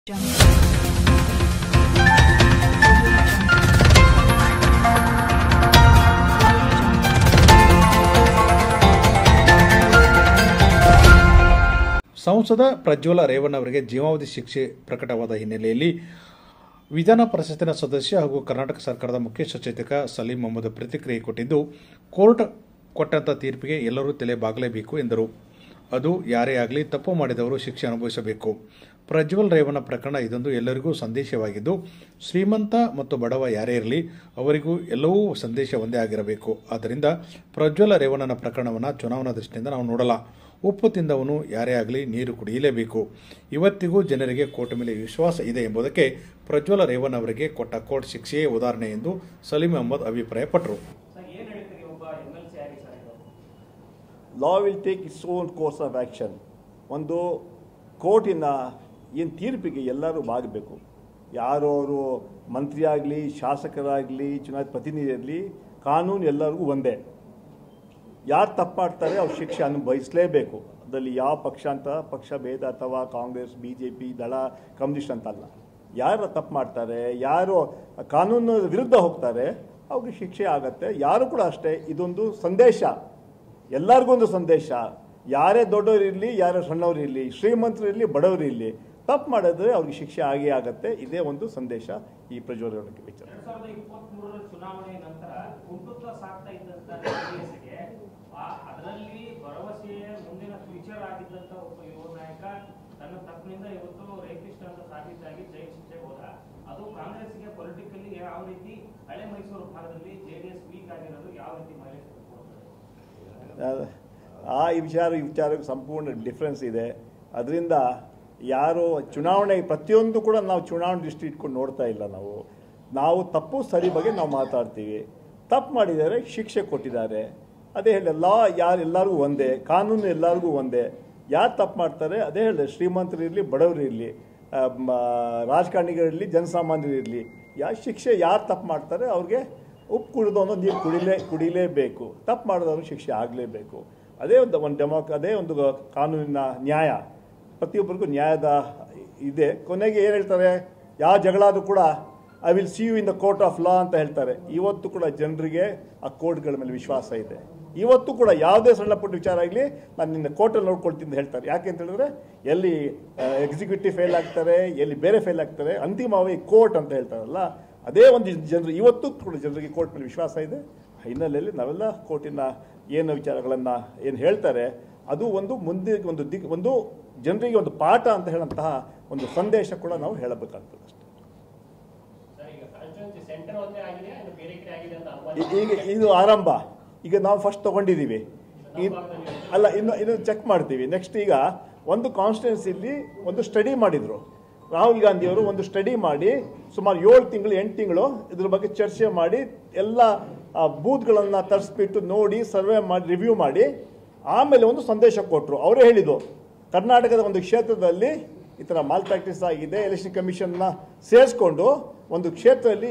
ಸಂಸದ ಪ್ರಜ್ವಲ ರೇವಣ್ಣ ಅವರಿಗೆ ಜೀವಾವಧಿ ಶಿಕ್ಷೆ ಪ್ರಕಟವಾದ ಹಿನ್ನೆಲೆಯಲ್ಲಿ ವಿಧಾನ ಪರಿಷತ್ತಿನ ಸದಸ್ಯ ಹಾಗೂ ಕರ್ನಾಟಕ ಸರ್ಕಾರದ ಮುಖ್ಯ ಸಚೇತಕ ಸಲೀಂ ಅಹಮದ್ ಪ್ರತಿಕ್ರಿಯೆ ಕೊಟ್ಟಿದ್ದು, ಕೋರ್ಟ್ ಕೊಟ್ಟಂತ ತೀರ್ಪಿಗೆ ಎಲ್ಲರೂ ತಲೆ ಬಾಗಲೇಬೇಕು ಎಂದರು. ಅದು ಯಾರೇ ಆಗಲಿ ತಪ್ಪು ಮಾಡಿದವರು ಶಿಕ್ಷೆ ಅನುಭವಿಸಬೇಕು. ಪ್ರಜ್ವಲ್ ರೇವಣ್ಣ ಪ್ರಕರಣ ಇದೊಂದು ಎಲ್ಲರಿಗೂ ಸಂದೇಶವಾಗಿದ್ದು, ಶ್ರೀಮಂತ ಮತ್ತು ಬಡವ ಯಾರೇ ಇರಲಿ ಅವರಿಗೂ ಎಲ್ಲವೂ ಸಂದೇಶ ಒಂದೇ ಆಗಿರಬೇಕು. ಆದ್ದರಿಂದ ಪ್ರಜ್ವಲ ರೇವಣ್ಣನ ಪ್ರಕರಣವನ್ನು ಚುನಾವಣಾ ದೃಷ್ಟಿಯಿಂದ ನಾವು ನೋಡಲ್ಲ. ಉಪ್ಪು ತಿಂದವನು ಯಾರೇ ಆಗಲಿ ನೀರು ಕುಡಿಯಲೇಬೇಕು. ಇವತ್ತಿಗೂ ಜನರಿಗೆ ಕೋರ್ಟ್ ಮೇಲೆ ವಿಶ್ವಾಸ ಇದೆ ಎಂಬುದಕ್ಕೆ ಪ್ರಜ್ವಲ ರೇವಣ್ಣ ಅವರಿಗೆ ಕೊಟ್ಟ ಕೋರ್ಟ್ ಶಿಕ್ಷೆಯೇ ಉದಾಹರಣೆ ಎಂದು ಸಲೀಂ ಅಹಮದ್ ಅಭಿಪ್ರಾಯಪಟ್ಟರು. Law will take its own course of action. ಒಂದು ಕೋರ್ಟಿನ ಏನು ತೀರ್ಪಿಗೆ ಎಲ್ಲರೂ ಬಾಗಬೇಕು. ಯಾರೋ ಅವರು ಮಂತ್ರಿ ಆಗಲಿ, ಶಾಸಕರಾಗಲಿ, ಚುನಾಯಿತ ಪ್ರತಿನಿಧಿ ಇರಲಿ, ಕಾನೂನು ಎಲ್ಲರಿಗೂ ಒಂದೇ. ಯಾರು ತಪ್ಪು ಮಾಡ್ತಾರೆ ಅವ್ರು ಶಿಕ್ಷೆ ಅನುಭವಿಸಲೇಬೇಕು. ಅದರಲ್ಲಿ ಯಾವ ಪಕ್ಷ ಭೇದ ಅಥವಾ ಕಾಂಗ್ರೆಸ್, BJP, ದಳ, ಕಮ್ಯುನಿಸ್ಟ್ ಅಂತಲ್ಲ. ಯಾರು ತಪ್ಪು ಮಾಡ್ತಾರೆ, ಯಾರು ಕಾನೂನು ವಿರುದ್ಧ ಹೋಗ್ತಾರೆ ಅವ್ರಿಗೆ ಶಿಕ್ಷೆ ಆಗತ್ತೆ. ಯಾರು ಕೂಡ ಅಷ್ಟೇ. ಇದೊಂದು ಸಂದೇಶ, ಎಲ್ಲರಿಗೂ ಒಂದು ಸಂದೇಶ. ಯಾರೇ ದೊಡ್ಡವರು ಇರಲಿ, ಯಾರೇ ಸಣ್ಣವರು ಇರಲಿ, ಶ್ರೀಮಂತರು ಇರಲಿ, ಬಡವರು ಇರಲಿ, ತಪ್ಪು ಮಾಡಿದ್ರೆ ಅವ್ರಿಗೆ ಶಿಕ್ಷೆ ಆಗೇ ಆಗತ್ತೆ. ಇದೇ ಒಂದು ಸಂದೇಶ ಈ ಪ್ರಜ್ವಲ ವಿಚಾರ. 2023 ಚುನಾವಣೆ ನಂತರ ಕುಟುಂಬ ಸಾಕ್ತಾ ಇದ್ದಂತ ಅದರಲ್ಲಿ ಭರವಸೆಯ ಮುಂದಿನ ಫ್ಯೂಚರ್ ಆಗಿದ್ದಂತ ಒಬ್ಬ ಯುವ ನಾಯಕ ತನ್ನ ತಪ್ಪಿನಿಂದ ಇವತ್ತು ರೇಪಿಸ್ಟ್ ಅಂತ ಸಾಬೀತಾಗಿ ಜೈಲು ಶಿಕ್ಷೆಗೆ ಹೋದ. ಅದು ಕಾಂಗ್ರೆಸ್ಗೆ ಪೊಲಿಟಿಕಲಿ ಯಾವ ರೀತಿ ಹಳೆ ಮೈಸೂರು ಭಾಗದಲ್ಲಿ JDS ವೀಕ್ ಆಗಿರೋದು ಯಾವ ರೀತಿ ಮೈಲೇಜ್ ಈ ವಿಚಾರಕ್ಕೆ ಸಂಪೂರ್ಣ ಡಿಫ್ರೆನ್ಸ್ ಇದೆ. ಅದರಿಂದ ಯಾರು ಚುನಾವಣೆ ಪ್ರತಿಯೊಂದು ಕೂಡ ನಾವು ಚುನಾವಣೆ ದೃಷ್ಟಿ ಇಟ್ಕೊಂಡು ನೋಡ್ತಾ ಇಲ್ಲ. ನಾವು ತಪ್ಪು ಸರಿ ಬಗ್ಗೆ ನಾವು ಮಾತಾಡ್ತೀವಿ. ತಪ್ಪು ಮಾಡಿದ್ದಾರೆ, ಶಿಕ್ಷೆ ಕೊಟ್ಟಿದ್ದಾರೆ. ಅದೇ ಹೇಳಿ ಎಲ್ಲರಿಗೂ ಒಂದೇ, ಕಾನೂನು ಎಲ್ಲರಿಗೂ ಒಂದೇ. ಯಾರು ತಪ್ಪು ಮಾಡ್ತಾರೆ ಅದೇ ಹೇಳಿ, ಶ್ರೀಮಂತರು ಇರಲಿ, ಬಡವರು ಇರಲಿ, ರಾಜಕಾರಣಿಗಳಿರಲಿ, ಜನಸಾಮಾನ್ಯರು ಇರಲಿ, ಶಿಕ್ಷೆ ಯಾರು ತಪ್ಪು ಮಾಡ್ತಾರೆ ಅವ್ರಿಗೆ ಉಪ್ಪು ಕುಡಿದವನು ನೀರು ಕುಡಿಲೇಬೇಕು. ತಪ್ಪು ಮಾಡಿದವರು ಶಿಕ್ಷೆ ಆಗಲೇಬೇಕು. ಅದೇ ಅದೇ ಒಂದು ಕಾನೂನಿನ ನ್ಯಾಯ. ಪ್ರತಿಯೊಬ್ಬರಿಗೂ ನ್ಯಾಯದ ಇದೆ. ಕೊನೆಗೆ ಏನು ಹೇಳ್ತಾರೆ, ಯಾವ ಜಗಳಾದರೂ ಕೂಡ I will see you in the court of law ಅಂತ ಹೇಳ್ತಾರೆ. ಇವತ್ತು ಕೂಡ ಜನರಿಗೆ ಆ ಕೋರ್ಟ್ಗಳ ಮೇಲೆ ವಿಶ್ವಾಸ ಇದೆ. ಇವತ್ತು ಕೂಡ ಯಾವುದೇ ಸಣ್ಣ ಪುಟ್ಟ ವಿಚಾರ ಆಗಲಿ ನಾನು ನಿನ್ನ ಕೋರ್ಟಲ್ಲಿ ನೋಡ್ಕೊಳ್ತೀನಿ ಅಂತ ಹೇಳ್ತಾರೆ. ಯಾಕೆ ಅಂತ ಹೇಳಿದ್ರೆ ಎಲ್ಲಿ ಎಕ್ಸಿಕ್ಯೂಟಿವ್ ಫೇಲ್ ಆಗ್ತಾರೆ, ಎಲ್ಲಿ ಬೇರೆ ಫೇಲ್ ಆಗ್ತಾರೆ, ಅಂತಿಮವಾಗಿ ಕೋರ್ಟ್ ಅಂತ ಹೇಳ್ತಾರಲ್ಲ, ಅದೇ ಒಂದು ಜನರು ಇವತ್ತು ಕೂಡ ಜನರಿಗೆ ಕೋರ್ಟ್ ಮೇಲೆ ವಿಶ್ವಾಸ ಇದೆ. ಹಿನ್ನೆಲೆಯಲ್ಲಿ ನಾವೆಲ್ಲ ಕೋರ್ಟಿನ ಏನು ವಿಚಾರಗಳನ್ನು ಏನು ಹೇಳ್ತಾರೆ ಅದು ಒಂದು ಮುಂದೆ ಒಂದು ಜನರಿಗೆ ಒಂದು ಪಾಠ ಅಂತ ಹೇಳಂತಹ ಒಂದು ಸಂದೇಶ ಕೂಡ ನಾವು ಹೇಳಬೇಕಾಗ್ತದೆ ಅಷ್ಟೇ. ಈಗ ಇದು ಆರಂಭ. ಈಗ ನಾವು ಫಸ್ಟ್ ತಗೊಂಡಿದ್ದೀವಿ, ಇನ್ನು ಚೆಕ್ ಮಾಡ್ತೀವಿ. ನೆಕ್ಸ್ಟ್ ಈಗ ಒಂದು ಕಾನ್ಸ್ಟಿಟ್ಯೂನ್ಸಿಲಿ ಒಂದು ಸ್ಟಡಿ ಮಾಡಿದ್ರು ರಾಹುಲ್ ಗಾಂಧಿಯವರು. ಒಂದು ಸ್ಟಡಿ ಮಾಡಿ ಸುಮಾರು 7 ತಿಂಗಳು 8 ತಿಂಗಳು ಇದ್ರ ಬಗ್ಗೆ ಚರ್ಚೆ ಮಾಡಿ ಎಲ್ಲ ಬೂತ್ಗಳನ್ನು ತರಿಸ್ಬಿಟ್ಟು ನೋಡಿ ಸರ್ವೆ ಮಾಡಿ ರಿವ್ಯೂ ಮಾಡಿ ಆಮೇಲೆ ಒಂದು ಸಂದೇಶ ಕೊಟ್ಟರು. ಅವರೇ ಹೇಳಿದ್ದು, ಕರ್ನಾಟಕದ ಒಂದು ಕ್ಷೇತ್ರದಲ್ಲಿ ಈ ಥರ ಮಾಲ್ ಪ್ರಾಕ್ಟೀಸ್ ಆಗಿದೆ, ಎಲೆಕ್ಷನ್ ಕಮಿಷನ್ನ ಸೇರಿಸ್ಕೊಂಡು ಒಂದು ಕ್ಷೇತ್ರದಲ್ಲಿ